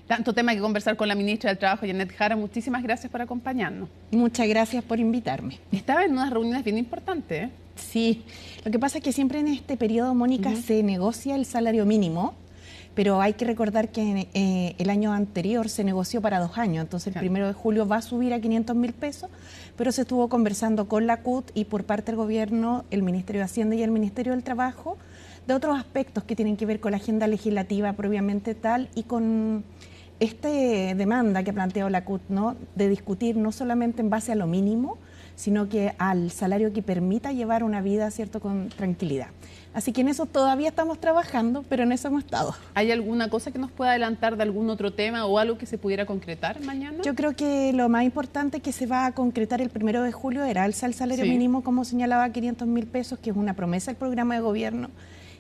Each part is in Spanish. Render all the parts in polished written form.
Tanto tema que conversar con la ministra del Trabajo, Yanet Jara. Muchísimas gracias por acompañarnos. Muchas gracias por invitarme. Estaba en unas reuniones bien importantes, ¿eh? Sí, lo que pasa es que siempre en este periodo, Mónica, se negocia el salario mínimo, pero hay que recordar que el año anterior se negoció para 2 años, entonces el 1 de julio va a subir a 500.000 pesos, pero se estuvo conversando con la CUT y por parte del gobierno, el Ministerio de Hacienda y el Ministerio del Trabajo, de otros aspectos que tienen que ver con la agenda legislativa propiamente tal y con esta demanda que ha planteado la CUT, ¿no?, de discutir no solamente en base a lo mínimo, sino que al salario que permita llevar una vida, ¿cierto?, con tranquilidad. Así que en eso todavía estamos trabajando, pero en eso hemos estado. ¿Hay alguna cosa que nos pueda adelantar de algún otro tema o algo que se pudiera concretar mañana? Yo creo que lo más importante que se va a concretar el 1 de julio era alza el salario mínimo, como señalaba, 500.000 pesos, que es una promesa del programa de gobierno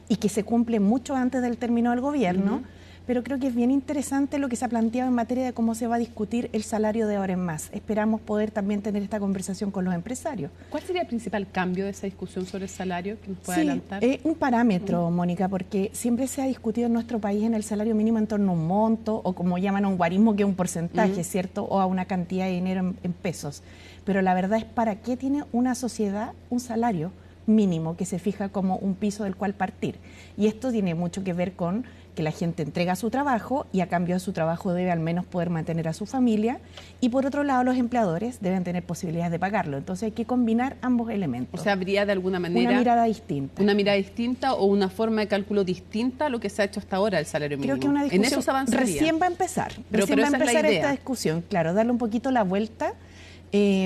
y que se cumple mucho antes del término del gobierno. Pero creo que es bien interesante lo que se ha planteado en materia de cómo se va a discutir el salario de ahora en más. Esperamos poder también tener esta conversación con los empresarios. ¿Cuál sería el principal cambio de esa discusión sobre el salario que nos puede adelantar? Un parámetro, Mónica, porque siempre se ha discutido en nuestro país en el salario mínimo en torno a un monto, o como llaman a un guarismo, que es un porcentaje, ¿cierto?, o a una cantidad de dinero en pesos. Pero la verdad es, ¿para qué tiene una sociedad un salario mínimo que se fija como un piso del cual partir? Y esto tiene mucho que ver con que la gente entrega su trabajo y a cambio de su trabajo debe al menos poder mantener a su familia, y por otro lado los empleadores deben tener posibilidades de pagarlo. Entonces hay que combinar ambos elementos. O sea, ¿habría de alguna manera una mirada distinta? Una mirada distinta o una forma de cálculo distinta a lo que se ha hecho hasta ahora el salario mínimo. Creo que una discusión en eso se avanzaría. Recién va a empezar. Pero va a esa empezar es la idea. Esta discusión, claro, darle un poquito la vuelta,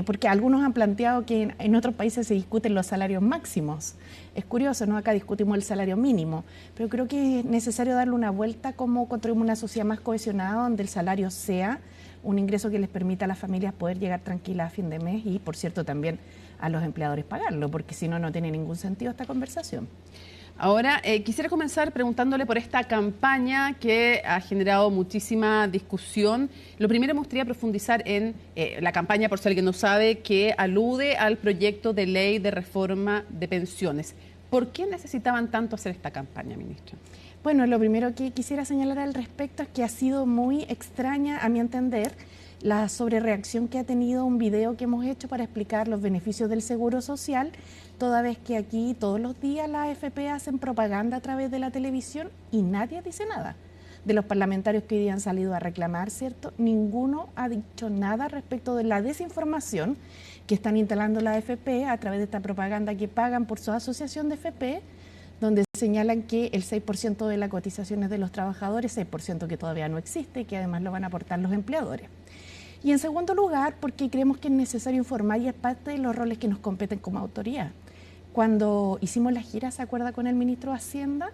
porque algunos han planteado que en otros países se discuten los salarios máximos. Es curioso, ¿no? Acá discutimos el salario mínimo, pero creo que es necesario darle una vuelta, como construimos una sociedad más cohesionada, donde el salario sea un ingreso que les permita a las familias poder llegar tranquilas a fin de mes y, por cierto, también a los empleadores pagarlo, porque si no, no tiene ningún sentido esta conversación. Ahora, quisiera comenzar preguntándole por esta campaña que ha generado muchísima discusión. Lo primero, me gustaría profundizar en la campaña, por si alguien no sabe, que alude al proyecto de ley de reforma de pensiones. ¿Por qué necesitaban tanto hacer esta campaña, ministra? Bueno, lo primero que quisiera señalar al respecto es que ha sido muy extraña, a mi entender, la sobrereacción que ha tenido un video que hemos hecho para explicar los beneficios del Seguro Social, toda vez que aquí todos los días las AFP hacen propaganda a través de la televisión y nadie dice nada. De los parlamentarios que hoy día han salido a reclamar, ¿cierto?, ninguno ha dicho nada respecto de la desinformación que están instalando las AFP a través de esta propaganda que pagan por su asociación de AFP, donde señalan que el 6% de la cotización es de los trabajadores, 6% que todavía no existe y que además lo van a aportar los empleadores. Y en segundo lugar, porque creemos que es necesario informar y es parte de los roles que nos competen como autoridad. Cuando hicimos la gira, ¿se acuerda?, con el ministro de Hacienda,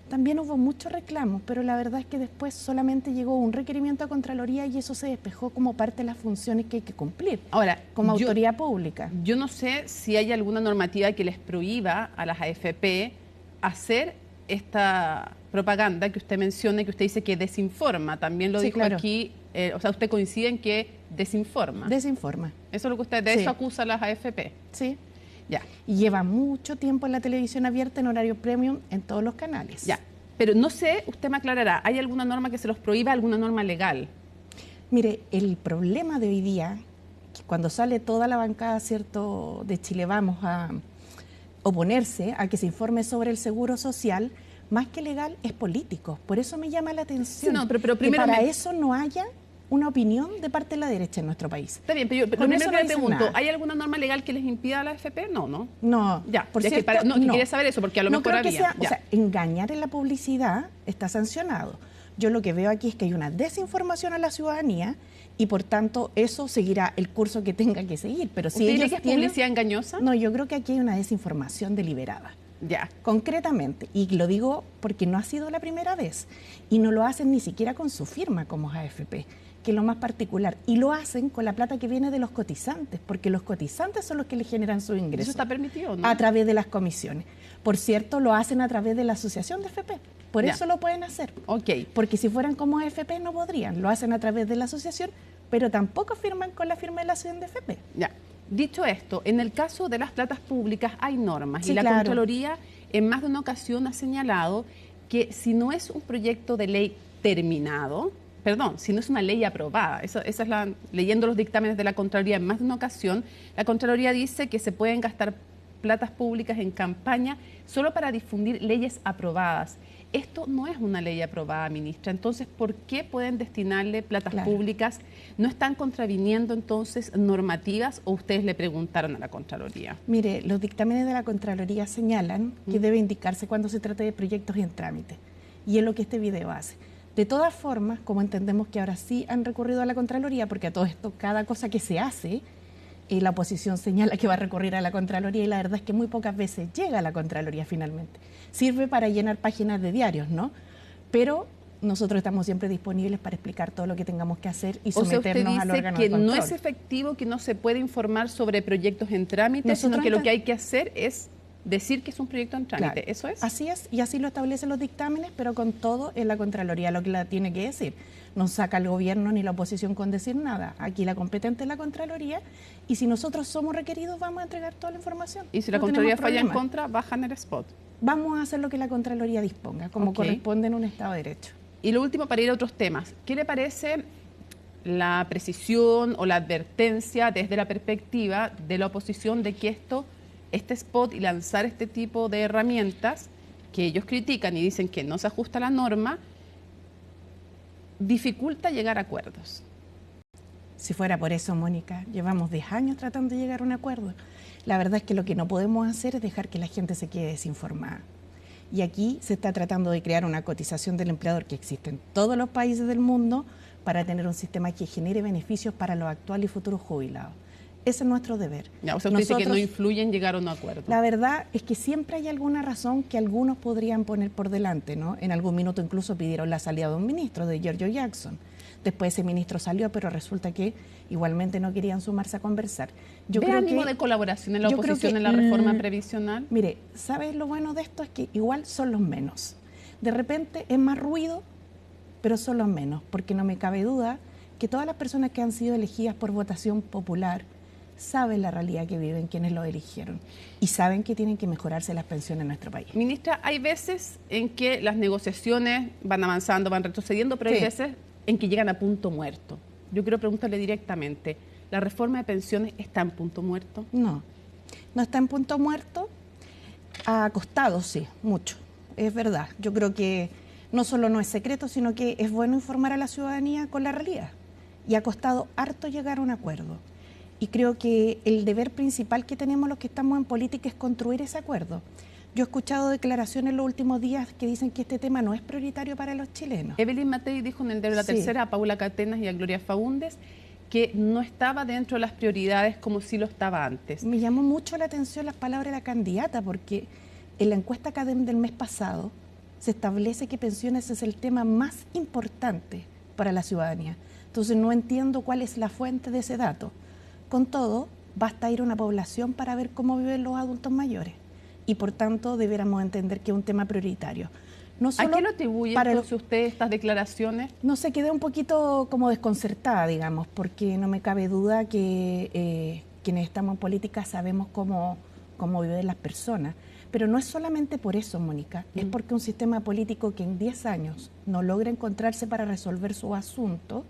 también hubo muchos reclamos, pero la verdad es que después solamente llegó un requerimiento a Contraloría y eso se despejó como parte de las funciones que hay que cumplir. Ahora, como autoridad pública. Yo no sé si hay alguna normativa que les prohíba a las AFP hacer esta propaganda que usted menciona y que usted dice que desinforma. También lo dijo claro. Aquí, o sea, usted coincide en que desinforma. Desinforma. Eso es lo que usted, de eso acusa a las AFP. Sí. Ya. Y lleva mucho tiempo en la televisión abierta en horario premium en todos los canales. Ya. Pero no sé, usted me aclarará, ¿hay alguna norma que se los prohíba, alguna norma legal? Mire, el problema de hoy día, que cuando sale toda la bancada, ¿cierto?, de Chile Vamos a oponerse a que se informe sobre el Seguro Social, más que legal, es político. Por eso me llama la atención sí, no, pero primero que para eso no haya una opinión de parte de la derecha en nuestro país. Está bien, pero yo primero le pregunto, ¿hay alguna norma legal que les impida a la AFP? No, ¿no? No. Ya, por cierto, no. Quería saber eso, porque a lo mejor había. O sea, engañar en la publicidad está sancionado. Yo lo que veo aquí es que hay una desinformación a la ciudadanía y por tanto eso seguirá el curso que tenga que seguir. Pero si ¿Usted dice que es publicidad engañosa? No, yo creo que aquí hay una desinformación deliberada. Ya. Concretamente, y lo digo porque no ha sido la primera vez, y no lo hacen ni siquiera con su firma como AFP, que es lo más particular, y lo hacen con la plata que viene de los cotizantes, porque los cotizantes son los que le generan su ingreso. ¿Eso está permitido, no? A través de las comisiones. Por cierto, lo hacen a través de la asociación de AFP, por eso lo pueden hacer. Ok. Porque si fueran como AFP no podrían, lo hacen a través de la asociación, pero tampoco firman con la firma de la asociación de AFP. Ya. Dicho esto, en el caso de las platas públicas hay normas, sí, y la claro. Contraloría en más de una ocasión ha señalado que si no es un proyecto de ley terminado, perdón, si no es una ley aprobada. Esa es leyendo los dictámenes de la Contraloría en más de una ocasión, la Contraloría dice que se pueden gastar platas públicas en campaña solo para difundir leyes aprobadas. Esto no es una ley aprobada, ministra. Entonces, ¿por qué pueden destinarle platas públicas? ¿No están contraviniendo entonces normativas o ustedes le preguntaron a la Contraloría? Mire, los dictámenes de la Contraloría señalan que debe indicarse cuando se trate de proyectos en trámite. Y es lo que este video hace. De todas formas, como entendemos que ahora sí han recurrido a la Contraloría, porque a todo esto, cada cosa que se hace, la oposición señala que va a recurrir a la Contraloría y la verdad es que muy pocas veces llega a la Contraloría finalmente. Sirve para llenar páginas de diarios, ¿no? Pero nosotros estamos siempre disponibles para explicar todo lo que tengamos que hacer y someternos al órgano de control. O sea, usted dice que no es efectivo, que no se puede informar sobre proyectos en trámite, sino que lo que hay que hacer es decir que es un proyecto en trámite. Claro, ¿eso es? Así es, y así lo establecen los dictámenes, pero con todo en la Contraloría lo que la tiene que decir. No saca el gobierno ni la oposición con decir nada. Aquí la competente es la Contraloría y si nosotros somos requeridos vamos a entregar toda la información. Y si la Contraloría falla en contra, bajan el spot. Vamos a hacer lo que la Contraloría disponga, como corresponde en un Estado de Derecho. Y lo último, para ir a otros temas, ¿qué le parece la precisión o la advertencia desde la perspectiva de la oposición de que este spot y lanzar este tipo de herramientas que ellos critican y dicen que no se ajusta a la norma, dificulta llegar a acuerdos? Si fuera por eso, Mónica, llevamos 10 años tratando de llegar a un acuerdo. La verdad es que lo que no podemos hacer es dejar que la gente se quede desinformada. Y aquí se está tratando de crear una cotización del empleador que existe en todos los países del mundo para tener un sistema que genere beneficios para los actuales y futuros jubilados. Ese es nuestro deber. Ya, o sea, usted dice que no influye en llegar a un acuerdo. La verdad es que siempre hay alguna razón que algunos podrían poner por delante, ¿no? En algún minuto incluso pidieron la salida de un ministro, de Giorgio Jackson. Después ese ministro salió, pero resulta que igualmente no querían sumarse a conversar. ¿Ve ánimo de colaboración en la oposición en la reforma previsional? Mire, ¿sabes lo bueno de esto? Es que igual son los menos. De repente es más ruido, pero son los menos, porque no me cabe duda que todas las personas que han sido elegidas por votación popular saben la realidad que viven quienes lo eligieron y saben que tienen que mejorarse las pensiones en nuestro país. Ministra, hay veces en que las negociaciones van avanzando, van retrocediendo, pero hay veces en que llegan a punto muerto. Yo quiero preguntarle directamente, ¿la reforma de pensiones está en punto muerto? No, no está en punto muerto. Ha costado, sí, mucho, es verdad. Yo creo que no solo no es secreto, sino que es bueno informar a la ciudadanía con la realidad. Y ha costado harto llegar a un acuerdo. Y creo que el deber principal que tenemos los que estamos en política es construir ese acuerdo. Yo he escuchado declaraciones en los últimos días que dicen que este tema no es prioritario para los chilenos. Evelyn Matei dijo en el de la tercera a Paula Catenas y a Gloria Faúndez que no estaba dentro de las prioridades como sí lo estaba antes. Me llamó mucho la atención las palabras de la candidata porque en la encuesta CADEM del mes pasado se establece que pensiones es el tema más importante para la ciudadanía. Entonces no entiendo cuál es la fuente de ese dato. Con todo, basta ir a una población para ver cómo viven los adultos mayores. Y por tanto debiéramos entender que es un tema prioritario. No solo ¿a qué lo atribuye entonces usted estas declaraciones? No sé, quedé un poquito como desconcertada, digamos, porque no me cabe duda que quienes estamos en política sabemos cómo viven las personas. Pero no es solamente por eso, Mónica, es porque un sistema político que en 10 años no logra encontrarse para resolver su asunto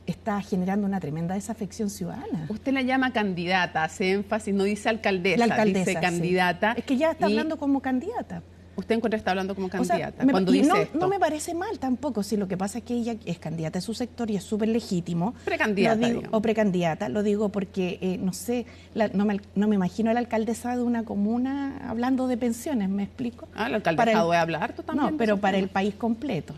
está generando una tremenda desafección ciudadana. Usted la llama candidata, hace énfasis, no dice alcaldesa, dice candidata. Sí. Es que ya está hablando como candidata. ¿Usted encuentra que está hablando como candidata cuando dice esto? No me parece mal tampoco, si lo que pasa es que ella es candidata de su sector y es súper legítimo. Precandidata, o precandidata, lo digo porque, no sé, no me imagino a la alcaldesa de una comuna hablando de pensiones, ¿me explico? La alcaldesa debe hablar, tú también. No, pero para el país completo.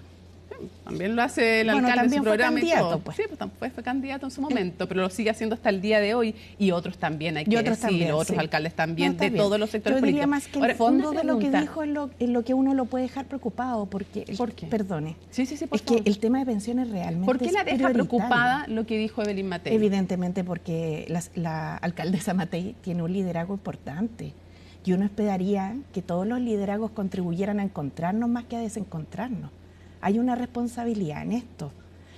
También lo hace el alcalde en su programa y todo. Pues. Sí, pues fue candidato en su momento, pero lo sigue haciendo hasta el día de hoy y otros también, hay que decir, otros alcaldes también, de todos los sectores políticos. Yo diría más que el fondo de lo que dijo es lo que uno lo puede dejar preocupado, porque, ¿por qué? Perdone, por es que el tema de pensiones realmente ¿por qué la deja preocupada lo que dijo Evelyn Matei? Evidentemente porque la alcaldesa Matei tiene un liderazgo importante y uno esperaría que todos los liderazgos contribuyeran a encontrarnos más que a desencontrarnos. Hay una responsabilidad en esto.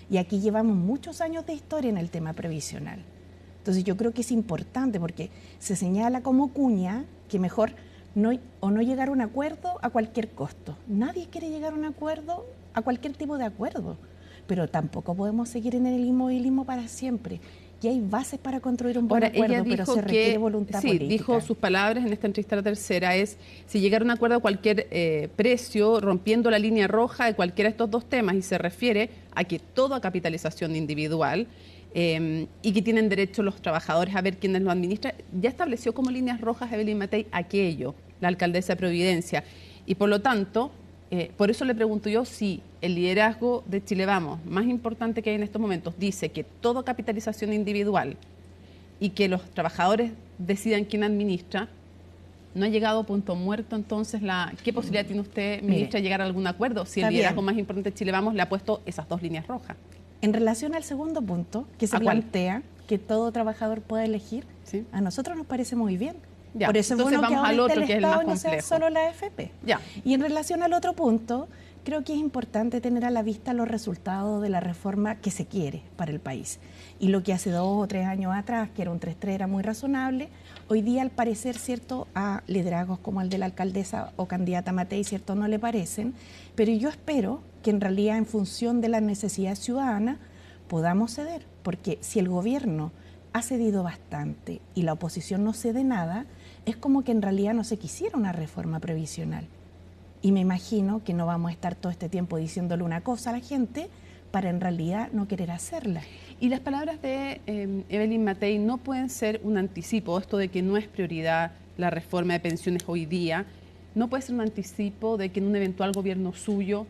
Y aquí llevamos muchos años de historia en el tema previsional. Entonces yo creo que es importante porque se señala como cuña que mejor no llegar a un acuerdo a cualquier costo. Nadie quiere llegar a un acuerdo a cualquier tipo de acuerdo. pero tampoco podemos seguir en el inmovilismo para siempre. Y hay bases para construir un buen acuerdo, ella pero dijo se requiere que, voluntad sí, política. dijo sus palabras en esta entrevista a La Tercera es, si llegara a un acuerdo a cualquier precio, rompiendo la línea roja de cualquiera de estos dos temas, y se refiere a que toda capitalización individual y que tienen derecho los trabajadores a ver quiénes lo administran, ya estableció como líneas rojas Evelyn Matei aquello, la alcaldesa de Providencia, y por lo tanto, por eso le pregunto yo si el liderazgo de Chile Vamos, más importante que hay en estos momentos, dice que toda capitalización individual y que los trabajadores decidan quién administra, ¿no ha llegado a punto muerto entonces qué posibilidad tiene usted, ministra, de llegar a algún acuerdo? Si el liderazgo más importante de Chile Vamos le ha puesto esas dos líneas rojas. En relación al segundo punto, que se plantea que todo trabajador pueda elegir, ¿sí? A nosotros nos parece muy bien. Ya, por eso entonces es bueno vamos que al ahora otro, que es el más no sea complejo. solo la AFP. Ya. Y en relación al otro punto, creo que es importante tener a la vista los resultados de la reforma que se quiere para el país. Y lo que hace 2 o 3 años atrás, que era un 3-3, era muy razonable, hoy día al parecer, cierto, a liderazgos como el de la alcaldesa o candidata Matei, cierto, no le parecen, pero yo espero que en realidad en función de las necesidades ciudadanas podamos ceder, porque si el gobierno ha cedido bastante y la oposición no cede nada, es como que en realidad no se quisiera una reforma previsional. Y me imagino que no vamos a estar todo este tiempo diciéndole una cosa a la gente para en realidad no querer hacerla. Y las palabras de Evelyn Matei no pueden ser un anticipo, esto de que no es prioridad la reforma de pensiones hoy día, no puede ser un anticipo de que en un eventual gobierno suyo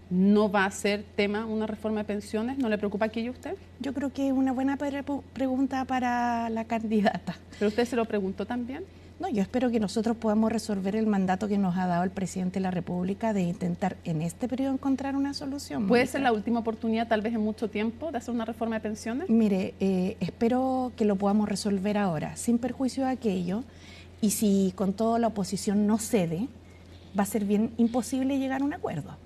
no va a ser tema una reforma de pensiones. ¿No le preocupa aquello a usted? Yo creo que es una buena pregunta para la candidata. ¿Pero usted se lo preguntó también? No, yo espero que nosotros podamos resolver el mandato que nos ha dado el presidente de la República de intentar en este periodo encontrar una solución. ¿Puede ser la última oportunidad, tal vez en mucho tiempo, de hacer una reforma de pensiones? Mire, espero que lo podamos resolver ahora, sin perjuicio de aquello, y si con todo la oposición no cede, va a ser bien imposible llegar a un acuerdo.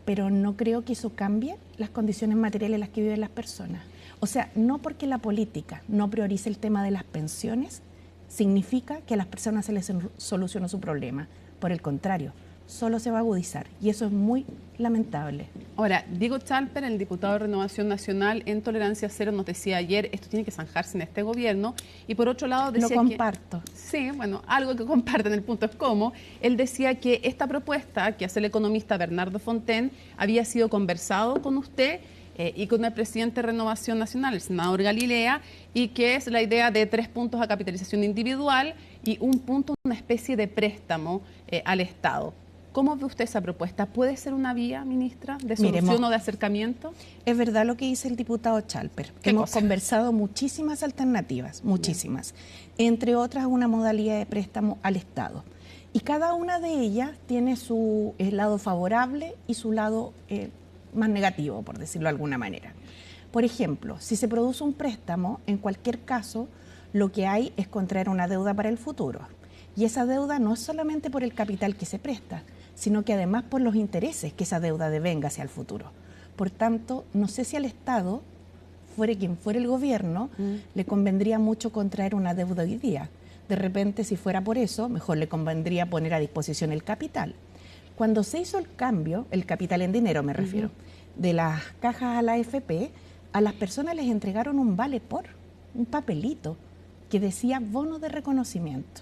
Pero no creo que eso cambie las condiciones materiales en las que viven las personas. O sea, no porque la política no priorice el tema de las pensiones, significa que a las personas se les solucionó su problema. Por el contrario, solo se va a agudizar y eso es muy lamentable. Ahora, Diego Chalper, el diputado de Renovación Nacional en Tolerancia Cero, nos decía ayer, esto tiene que zanjarse en este gobierno, y por otro lado decía Lo comparto. Sí, bueno, algo que comparten, el punto es cómo. Él decía que esta propuesta que hace el economista Bernardo Fontaine había sido conversado con usted y con el presidente de Renovación Nacional, el senador Galilea, y que es la idea de 3 puntos a capitalización individual y 1 punto, una especie de préstamo al Estado. ¿Cómo ve usted esa propuesta? ¿Puede ser una vía, ministra, de solución o de acercamiento? Es verdad lo que dice el diputado Chalper. Hemos conversado muchísimas alternativas, muchísimas. Entre otras, una modalidad de préstamo al Estado. Y cada una de ellas tiene su lado favorable y su lado más negativo, por decirlo de alguna manera. Por ejemplo, si se produce un préstamo, en cualquier caso, lo que hay es contraer una deuda para el futuro. Y esa deuda no es solamente por el capital que se presta, sino que además por los intereses que esa deuda devenga hacia el futuro. Por tanto, no sé si al Estado, fuere quien fuere el gobierno, le convendría mucho contraer una deuda hoy día. De repente, si fuera por eso, mejor le convendría poner a disposición el capital. Cuando se hizo el cambio, el capital en dinero me refiero, de las cajas a la AFP, a las personas les entregaron un vale por, un papelito que decía bono de reconocimiento.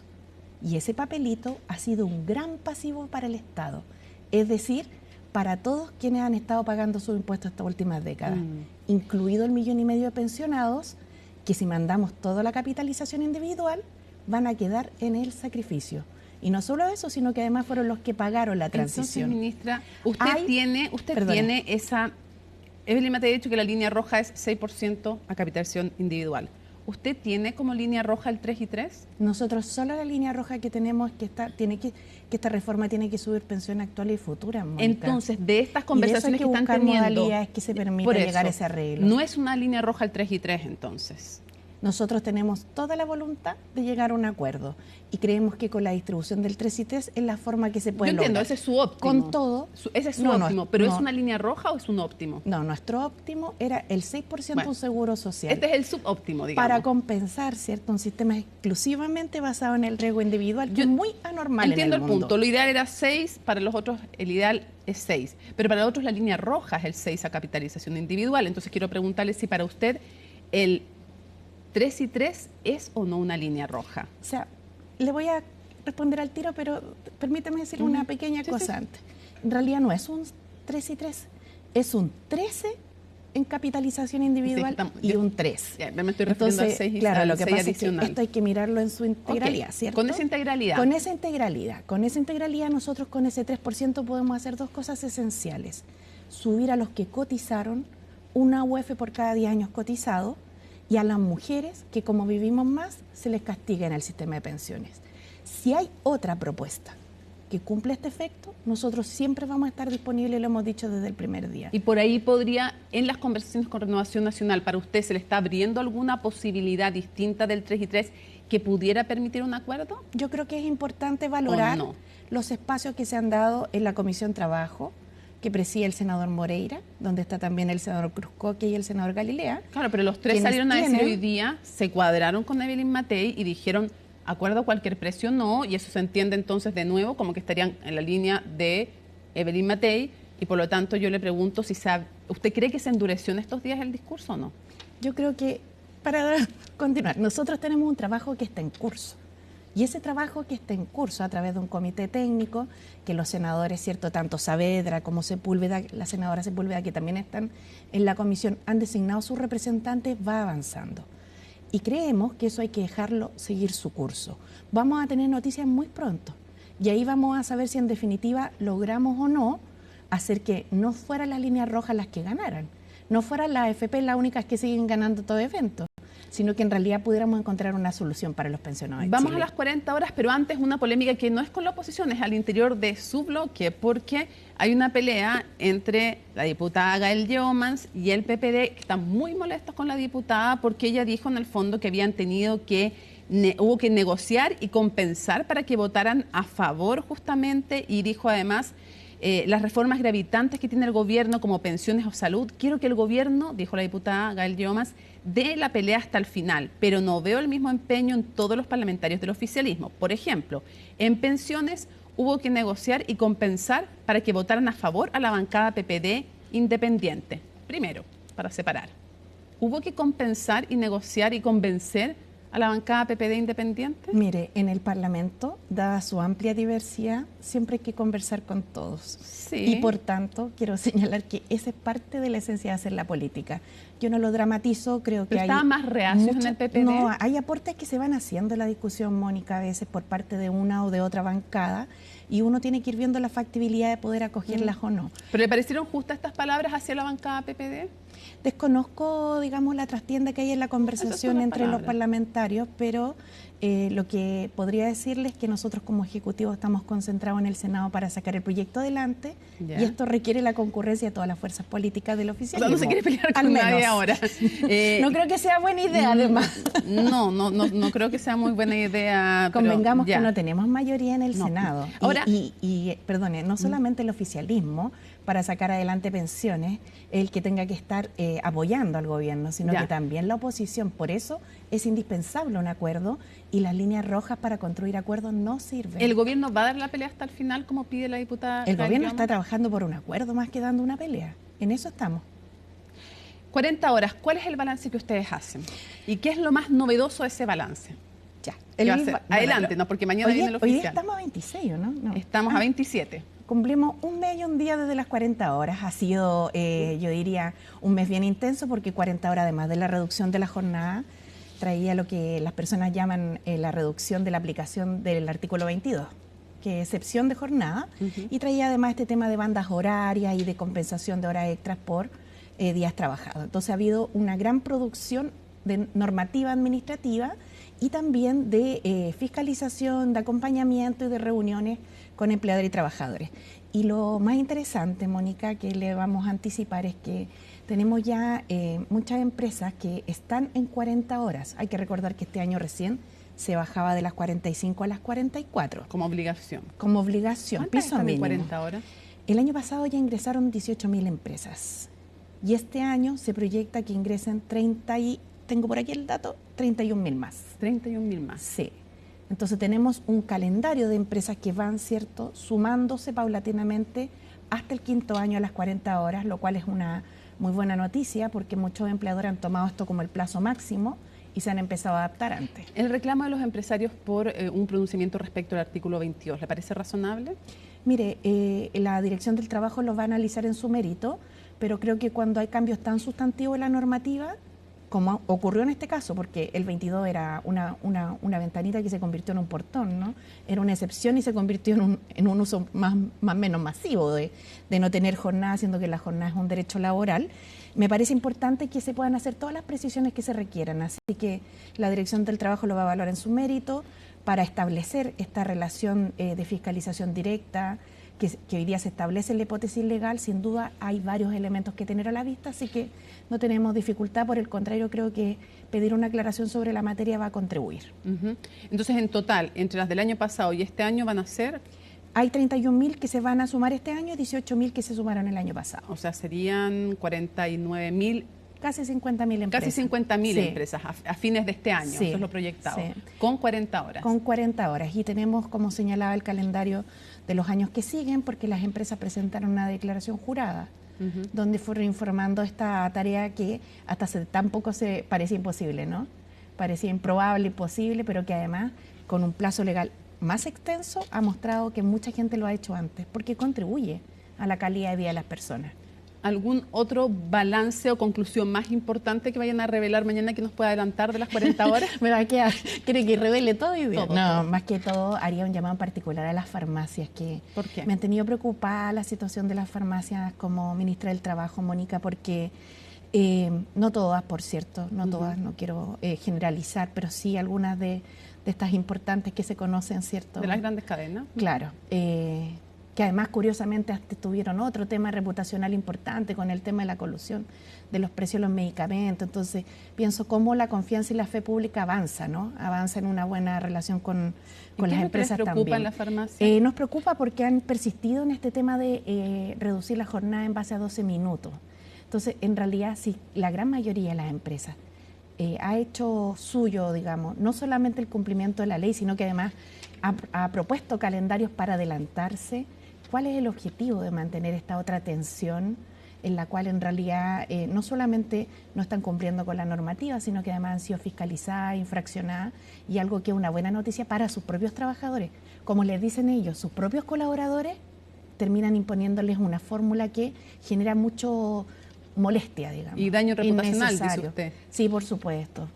Y ese papelito ha sido un gran pasivo para el Estado, es decir, para todos quienes han estado pagando sus impuestos estas últimas décadas, incluido el 1,5 millones de pensionados, que si mandamos toda la capitalización individual, van a quedar en el sacrificio. Y no solo eso, sino que además fueron los que pagaron la transición. Entonces, ministra, usted tiene esa... Evelyn Matei ha dicho que la línea roja es 6% a capitalización individual. ¿Usted tiene como línea roja el 3 y 3? Nosotros solo la línea roja que tenemos es que esta reforma tiene que subir pensiones actuales y futuras, Mónica. Entonces, de estas conversaciones que están teniendo... modalidades que se permita llegar a ese arreglo. No es una línea roja el 3 y 3, entonces. Nosotros tenemos toda la voluntad de llegar a un acuerdo y creemos que con la distribución del 3 y 3 es la forma que se puede lograr. Yo entiendo, ese es su óptimo. Con todo... Ese es su óptimo, pero ¿es una línea roja o es un óptimo? No, nuestro óptimo era el 6% un seguro social. Este es el subóptimo, digamos. Para compensar, ¿cierto? Un sistema exclusivamente basado en el riesgo individual, que es muy anormal entiendo en el punto. Lo ideal era 6, para los otros el ideal es 6. Pero para los otros la línea roja es el 6 a capitalización individual. Entonces quiero preguntarle si para usted el 3 y 3 es o no una línea roja. O sea, le voy a responder al tiro, pero permítame decir una pequeña cosa antes. En realidad no es un 3 y 3, es un 13 en capitalización individual y un 3. Ya, me estoy refiriendo al 6 y claro, lo que pasa adicional. Es que esto hay que mirarlo en su integralidad, ¿cierto? Con esa integralidad. Con esa integralidad nosotros con ese 3% podemos hacer dos cosas esenciales. Subir a los que cotizaron una UF por cada 10 años cotizado, y a las mujeres que, como vivimos más, se les castiga en el sistema de pensiones. Si hay otra propuesta que cumple este efecto, nosotros siempre vamos a estar disponibles, lo hemos dicho desde el primer día. Y por ahí podría, en las conversaciones con Renovación Nacional, ¿para usted se le está abriendo alguna posibilidad distinta del 3 y 3 que pudiera permitir un acuerdo? Yo creo que es importante valorar los espacios que se han dado en la Comisión Trabajo, que preside el senador Moreira, donde está también el senador Cruzcoque y el senador Galilea. Claro, pero los tres salieron a decir hoy día, se cuadraron con Evelyn Matei y dijeron, acuerdo a cualquier precio no, y eso se entiende entonces de nuevo como que estarían en la línea de Evelyn Matei, y por lo tanto yo le pregunto si sabe, ¿usted cree que se endureció en estos días el discurso o no? Yo creo que, para continuar, nosotros tenemos un trabajo que está en curso. Y ese trabajo que está en curso a través de un comité técnico, que los senadores, ¿cierto?, tanto Saavedra como Sepúlveda, la senadora Sepúlveda, que también están en la comisión, han designado sus representantes, va avanzando. Y creemos que eso hay que dejarlo seguir su curso. Vamos a tener noticias muy pronto. Y ahí vamos a saber si en definitiva logramos o no hacer que no fueran las líneas rojas las que ganaran. No fueran las AFP las únicas que siguen ganando todo evento, sino que en realidad pudiéramos encontrar una solución para los pensionados. Vamos a las 40 horas, pero antes una polémica que no es con la oposición, es al interior de su bloque, porque hay una pelea entre la diputada Gael Yeomans y el PPD, que están muy molestos con la diputada porque ella dijo en el fondo que habían tenido que, hubo que negociar y compensar para que votaran a favor justamente, y dijo además las reformas gravitantes que tiene el gobierno como pensiones o salud. Quiero que el gobierno, dijo la diputada Gael Yeomans, dé la pelea hasta el final, pero no veo el mismo empeño en todos los parlamentarios del oficialismo. Por ejemplo, en pensiones hubo que negociar y compensar para que votaran a favor a la bancada PPD independiente. Primero, para separar. Hubo que compensar y negociar y convencer a la bancada PPD independiente. Mire, en el Parlamento, dada su amplia diversidad, siempre hay que conversar con todos. Sí. Y por tanto, quiero señalar que esa es parte de la esencia de hacer la política. Yo no lo dramatizo, creo que hay... ¿Estaban más reacios en el PPD? No, hay aportes que se van haciendo en la discusión, Mónica, a veces por parte de una o de otra bancada, y uno tiene que ir viendo la factibilidad de poder acogerlas o no. ¿Pero le parecieron justas estas palabras hacia la bancada PPD? Desconozco, digamos, la trastienda que hay en la conversación entre los parlamentarios, pero lo que podría decirles es que nosotros como Ejecutivo estamos concentrados en el Senado para sacar el proyecto adelante, y esto requiere la concurrencia de todas las fuerzas políticas del oficialismo. No se quiere pelear con nadie ahora. No creo que sea buena idea, además. No creo que sea muy buena idea. Convengamos que no tenemos mayoría en el Senado. Ahora, perdone, no solamente el oficialismo para sacar adelante pensiones, el que tenga que estar apoyando al gobierno, sino que también la oposición. Por eso es indispensable un acuerdo, y las líneas rojas para construir acuerdos no sirven. ¿El gobierno va a dar la pelea hasta el final, como pide la diputada? El gobierno está trabajando por un acuerdo más que dando una pelea. En eso estamos. 40 horas, ¿cuál es el balance que ustedes hacen? ¿Y qué es lo más novedoso de ese balance? Ya. Adelante, no, porque mañana viene el oficial. Hoy día estamos a 26, ¿o no? Estamos a 27. Cumplimos un mes y un día desde las 40 horas. Ha sido, yo diría, un mes bien intenso, porque 40 horas, además de la reducción de la jornada, traía lo que las personas llaman la reducción de la aplicación del artículo 22, que es excepción de jornada, y traía además este tema de bandas horarias y de compensación de horas extras por días trabajados. Entonces ha habido una gran producción de normativa administrativa y también de fiscalización, de acompañamiento y de reuniones con empleadores y trabajadores. Y lo más interesante, Mónica, que le vamos a anticipar es que tenemos ya muchas empresas que están en 40 horas. Hay que recordar que este año recién se bajaba de las 45 a las 44. Como obligación. Como obligación, piso mínimo. 40 horas? El año pasado ya ingresaron 18.000 empresas y este año se proyecta que ingresen 31.000 más. 31.000 más. Sí. Entonces tenemos un calendario de empresas que van, ¿cierto?, sumándose paulatinamente hasta el 5.º año a las 40 horas, lo cual es una muy buena noticia porque muchos empleadores han tomado esto como el plazo máximo y se han empezado a adaptar antes. El reclamo de los empresarios por un pronunciamiento respecto al artículo 22, ¿le parece razonable? Mire, la Dirección del Trabajo lo va a analizar en su mérito, pero creo que cuando hay cambios tan sustantivos en la normativa, como ocurrió en este caso, porque el 22 era una ventanita que se convirtió en un portón, ¿no? Era una excepción y se convirtió en un uso más menos masivo de no tener jornada, siendo que la jornada es un derecho laboral. Me parece importante que se puedan hacer todas las precisiones que se requieran, así que la Dirección del Trabajo lo va a evaluar en su mérito para establecer esta relación de fiscalización directa, que hoy día se establece en la hipótesis legal. Sin duda hay varios elementos que tener a la vista, así que no tenemos dificultad, por el contrario, creo que pedir una aclaración sobre la materia va a contribuir. Entonces, en total, entre las del año pasado y este año van a ser... Hay 31.000 que se van a sumar este año y 18.000 que se sumaron el año pasado. O sea, serían 49.000... Casi 50.000 empresas. Casi 50.000 sí. empresas a fines de este año, sí, eso es lo proyectado, sí. Con 40 horas. Con 40 horas. Y tenemos, como señalaba, el calendario de los años que siguen, porque las empresas presentaron una declaración jurada, donde fueron informando esta tarea que hasta tampoco se parecía imposible, ¿no? Parecía improbable, imposible, pero que además, con un plazo legal más extenso, ha mostrado que mucha gente lo ha hecho antes, porque contribuye a la calidad de vida de las personas. ¿Algún otro balance o conclusión más importante que vayan a revelar mañana que nos pueda adelantar de las 40 horas? Me va a quedar, ¿quiere que revele todo hoy día? Todo, no, todo. Más que todo haría un llamado en particular a las farmacias, que ¿Por qué? me han tenido preocupada la situación de las farmacias como ministra del Trabajo, Mónica, porque no todas, por cierto, no todas, no quiero generalizar, pero sí algunas de estas importantes que se conocen, ¿cierto? De las grandes cadenas. Claro, que además curiosamente hasta tuvieron otro tema reputacional importante con el tema de la colusión de los precios de los medicamentos. Entonces pienso cómo la confianza y la fe pública avanza, ¿no? Avanza en una buena relación con las empresas también. ¿Qué les preocupa en la farmacia? Nos preocupa porque han persistido en este tema de reducir la jornada en base a 12 minutos. Entonces, en realidad, sí, la gran mayoría de las empresas ha hecho suyo, digamos, no solamente el cumplimiento de la ley, sino que además ha propuesto calendarios para adelantarse. ¿Cuál es el objetivo de mantener esta otra tensión en la cual en realidad no solamente no están cumpliendo con la normativa, sino que además han sido fiscalizadas, infraccionadas, y algo que es una buena noticia para sus propios trabajadores? Como les dicen ellos, sus propios colaboradores terminan imponiéndoles una fórmula que genera mucho molestia, digamos. Y daño reputacional, dice usted. Sí, por supuesto,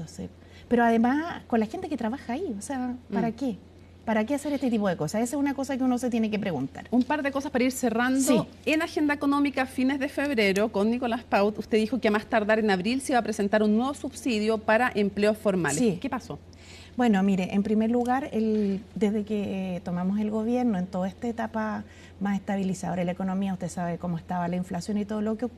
sí. Pero además con la gente que trabaja ahí, o sea, ¿para qué? ¿Para qué hacer este tipo de cosas? Esa es una cosa que uno se tiene que preguntar. Un par de cosas para ir cerrando. Sí. En Agenda Económica, a fines de febrero, con Nicolás Paut, usted dijo que a más tardar en abril se iba a presentar un nuevo subsidio para empleos formales. Sí. ¿Qué pasó? Bueno, mire, en primer lugar, desde que tomamos el gobierno, en toda esta etapa más estabilizadora de la economía, usted sabe cómo estaba la inflación y todo lo que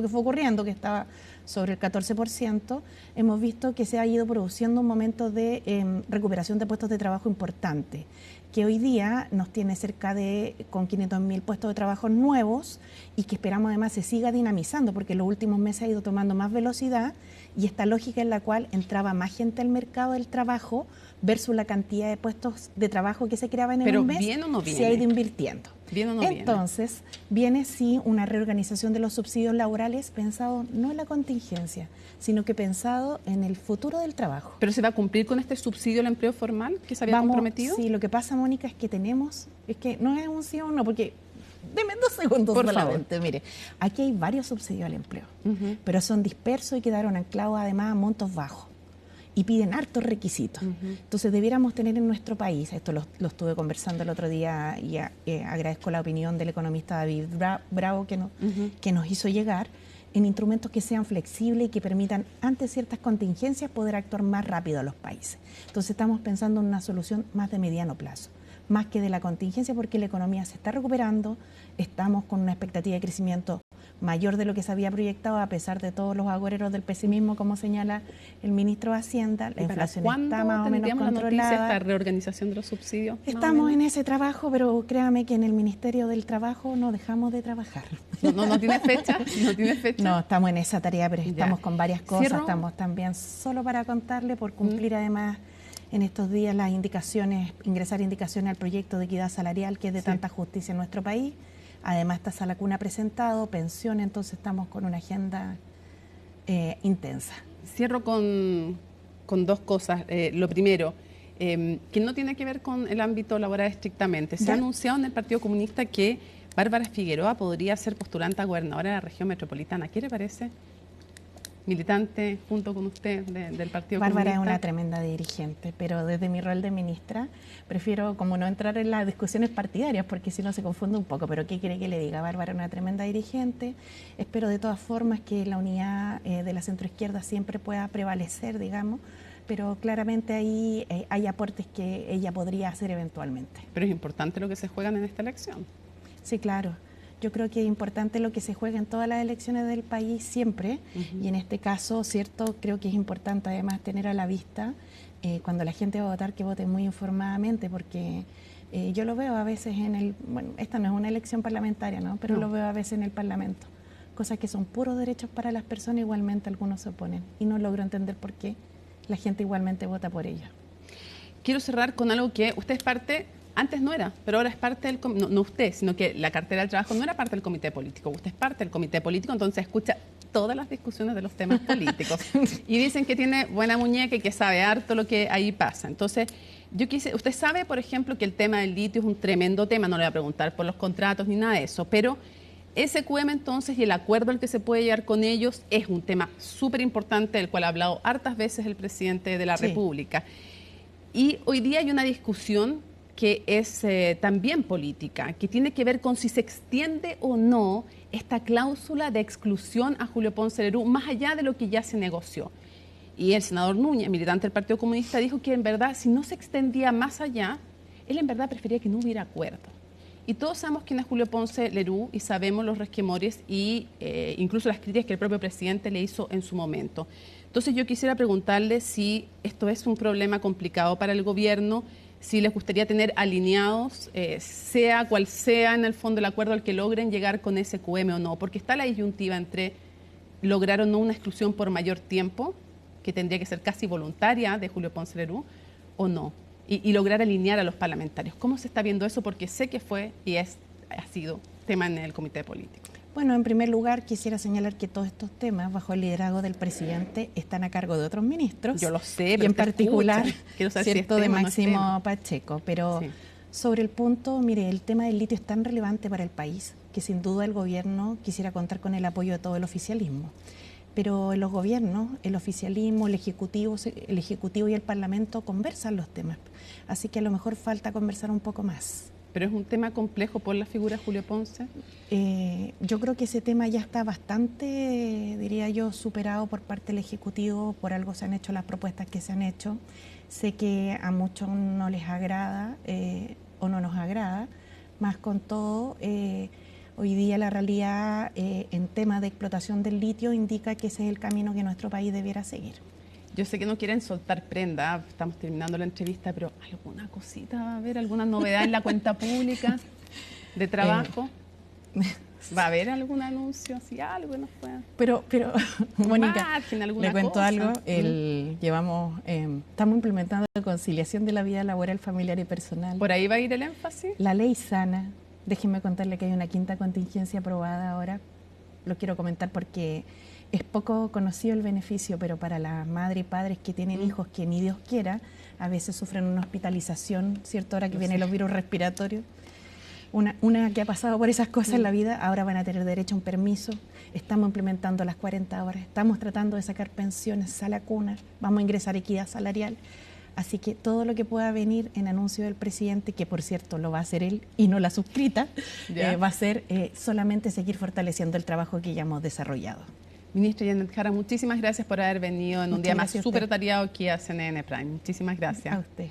fue ocurriendo, que estaba sobre el 14%, hemos visto que se ha ido produciendo un momento de recuperación de puestos de trabajo importante, que hoy día nos tiene cerca de con 500.000 puestos de trabajo nuevos y que esperamos además se siga dinamizando, porque en los últimos meses ha ido tomando más velocidad, y esta lógica en la cual entraba más gente al mercado del trabajo versus la cantidad de puestos de trabajo que se creaban en un mes, ¿bien o no viene? se ha ido invirtiendo. ¿Bien o no Entonces, viene sí una reorganización de los subsidios laborales pensado no en la contingencia, sino que pensado en el futuro del trabajo. ¿Pero se va a cumplir con este subsidio al empleo formal que se había comprometido? Sí, lo que pasa, Mónica, es que no es un sí o un no, porque deme 2 segundos por solamente. Mire, aquí hay varios subsidios al empleo, pero son dispersos y quedaron anclados además a montos bajos y piden hartos requisitos. Entonces debiéramos tener en nuestro país, esto lo estuve conversando el otro día y agradezco la opinión del economista David Bravo que nos hizo llegar, en instrumentos que sean flexibles y que permitan, ante ciertas contingencias, poder actuar más rápido a los países. Entonces estamos pensando en una solución más de mediano plazo, más que de la contingencia, porque la economía se está recuperando, estamos con una expectativa de crecimiento mayor de lo que se había proyectado, a pesar de todos los agoreros del pesimismo, como señala el ministro de Hacienda. La inflación está más o menos controlada. ¿Esta reorganización de los subsidios? Estamos en ese trabajo, pero créame que en el Ministerio del Trabajo no dejamos de trabajar. No tiene fecha, no tiene fecha. No, estamos en esa tarea, pero estamos con varias cosas. ¿Cierro? Estamos también, solo para contarle, por cumplir además en estos días las indicaciones, ingresar indicaciones al proyecto de equidad salarial, que es de tanta justicia en nuestro país. Además está Salacuna presentado, pensión, entonces estamos con una agenda intensa. Cierro con dos cosas. Lo primero, que no tiene que ver con el ámbito laboral estrictamente. Se ha anunciado en el Partido Comunista que Bárbara Figueroa podría ser postulante a gobernadora de la región metropolitana. ¿Qué le parece? Militante junto con usted del Partido Bárbara Comunista. es una tremenda dirigente, pero desde mi rol de ministra prefiero como no entrar en las discusiones partidarias, porque si no se confunde un poco. Pero ¿qué quiere que le diga? Bárbara es una tremenda dirigente. Espero de todas formas que la unidad de la centroizquierda siempre pueda prevalecer, digamos, pero claramente ahí hay aportes que ella podría hacer eventualmente. Pero es importante lo que se juegan en esta elección. Sí, claro. Yo creo que es importante lo que se juega en todas las elecciones del país siempre, y en este caso, cierto, creo que es importante además tener a la vista cuando la gente va a votar, que vote muy informadamente, porque yo lo veo a veces bueno, esta no es una elección parlamentaria, ¿no? Pero lo veo a veces en el Parlamento, cosas que son puros derechos para las personas, igualmente algunos se oponen, y no logro entender por qué la gente igualmente vota por ella. Quiero cerrar con algo que usted es parte. Antes no era, pero ahora es parte del comité, no usted, sino que la cartera del trabajo no era parte del comité político. Usted es parte del comité político, entonces escucha todas las discusiones de los temas políticos. Y dicen que tiene buena muñeca y que sabe harto lo que ahí pasa. Entonces, usted sabe, por ejemplo, que el tema del litio es un tremendo tema, no le voy a preguntar por los contratos ni nada de eso, pero SQM entonces y el acuerdo al que se puede llegar con ellos es un tema súper importante, del cual ha hablado hartas veces el presidente de la República. Y hoy día hay una discusión que es también política, que tiene que ver con si se extiende o no esta cláusula de exclusión a Julio Ponce Lerú, más allá de lo que ya se negoció. Y el senador Núñez, militante del Partido Comunista, dijo que en verdad, si no se extendía más allá, él en verdad prefería que no hubiera acuerdo. Y todos sabemos quién es Julio Ponce Lerú y sabemos los resquemores y incluso las críticas que el propio presidente le hizo en su momento. Entonces yo quisiera preguntarle si esto es un problema complicado para el gobierno, si les gustaría tener alineados, sea cual sea en el fondo el acuerdo al que logren llegar con SQM o no, porque está la disyuntiva entre lograr o no una exclusión por mayor tiempo, que tendría que ser casi voluntaria de Julio Ponce Lerú, o no, y lograr alinear a los parlamentarios. ¿Cómo se está viendo eso? Porque sé que fue y ha sido tema en el comité político. Bueno, en primer lugar quisiera señalar que todos estos temas, bajo el liderazgo del presidente, están a cargo de otros ministros. Yo lo sé, pero y en particular, cierto, de Máximo Pacheco. Pero sobre el punto, mire, el tema del litio es tan relevante para el país que sin duda el gobierno quisiera contar con el apoyo de todo el oficialismo. Pero en los gobiernos, el oficialismo, el ejecutivo y el Parlamento conversan los temas. Así que a lo mejor falta conversar un poco más. ¿Pero es un tema complejo por la figura de Julio Ponce? Yo creo que ese tema ya está bastante, diría yo, superado por parte del Ejecutivo. Por algo se han hecho las propuestas que se han hecho. Sé que a muchos no les agrada o no nos agrada, más con todo, hoy día la realidad en temas de explotación del litio indica que ese es el camino que nuestro país debiera seguir. Yo sé que no quieren soltar prenda, estamos terminando la entrevista, pero ¿alguna cosita va a haber? ¿Alguna novedad en la cuenta pública de trabajo? ¿Va a haber algún anuncio? Si algo que nos pueda... Pero Mónica, le cuento cosa. algo. Estamos implementando la conciliación de la vida laboral, familiar y personal. ¿Por ahí va a ir el énfasis? La ley sana. Déjenme contarle que hay una quinta contingencia aprobada ahora. Lo quiero comentar porque es poco conocido el beneficio, pero para las madres y padres que tienen hijos que ni Dios quiera, a veces sufren una hospitalización, ¿cierto? Ahora que vienen los virus respiratorios. Una que ha pasado por esas cosas en la vida, ahora van a tener derecho a un permiso. Estamos implementando las 40 horas, estamos tratando de sacar pensiones, Salacuna, vamos a ingresar equidad salarial. Así que todo lo que pueda venir en anuncio del presidente, que por cierto lo va a hacer él y no la suscrita, va a ser solamente seguir fortaleciendo el trabajo que ya hemos desarrollado. Ministra Janet Jara, muchísimas gracias por haber venido en un día más gracias a súper usted. atareado aquí a CNN Prime. Muchísimas gracias. A usted.